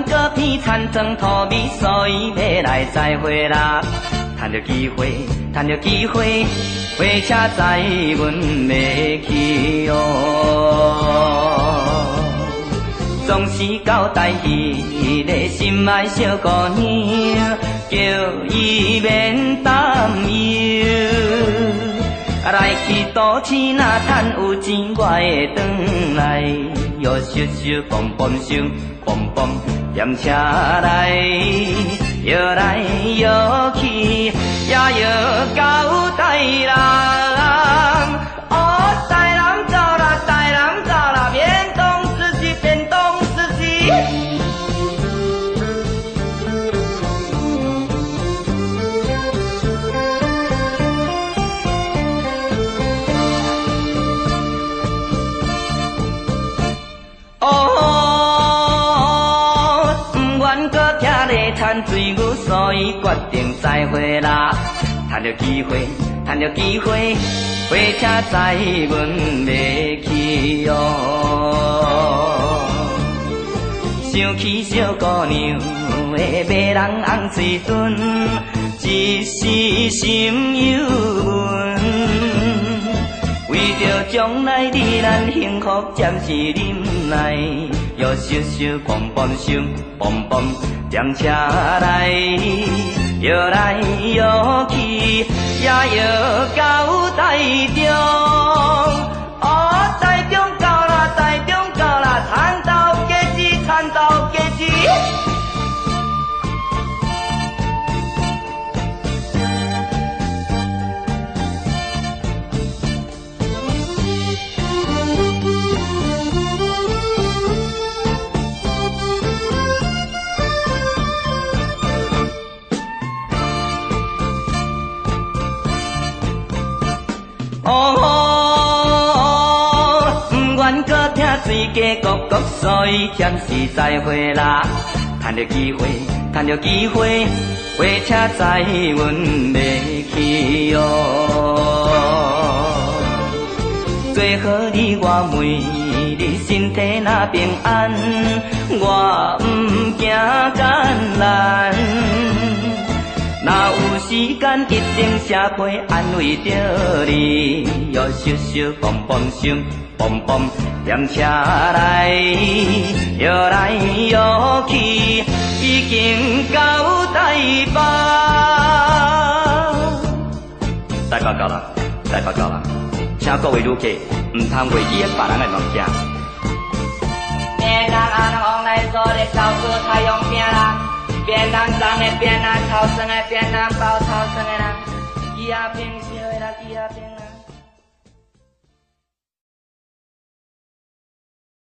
果片田庄土味，所以要来再会啦。趁着机会，趁着机会，火车载阮要去哦。总是交代迄个心爱小姑娘，叫伊免担忧。来去都市，若趁有钱，我会转来，摇咻咻，蹦蹦咻，蹦蹦踮车来，摇来摇去，也摇到台南。哦，台南走啦，台南走啦，变东司机，变东司机。趁水牛，所以决定再会啦。趁着机会，趁着机会，火车载阮要去哦。想起小姑娘的迷人红嘴唇，一时心犹闷。为着将来你咱幸福暂时忍耐，摇咻咻，蹦蹦咻，蹦蹦。踮车来，摇来摇去，也摇到台中。哦，台中到啦，台中到啦，田豆鸡子，田豆鸡子。水家哥哥，所以暂时再会啦。趁着机会，趁着机会，火车载阮要去哦。最好你我妹，你身体若平安，我毋惊艰难。若有时间，一定写批安慰着你，摇咻咻，蹦蹦咻，蹦蹦。踮车来，摇来摇去，已经到台北。台北到啦，台北到啦，请各位旅客唔通袂记别人的物件。便当安往来做的照顾太阳饼啦，便当长的便当，超生的便当，包超生的啦，鸡鸭平烧的啦，鸡鸭平。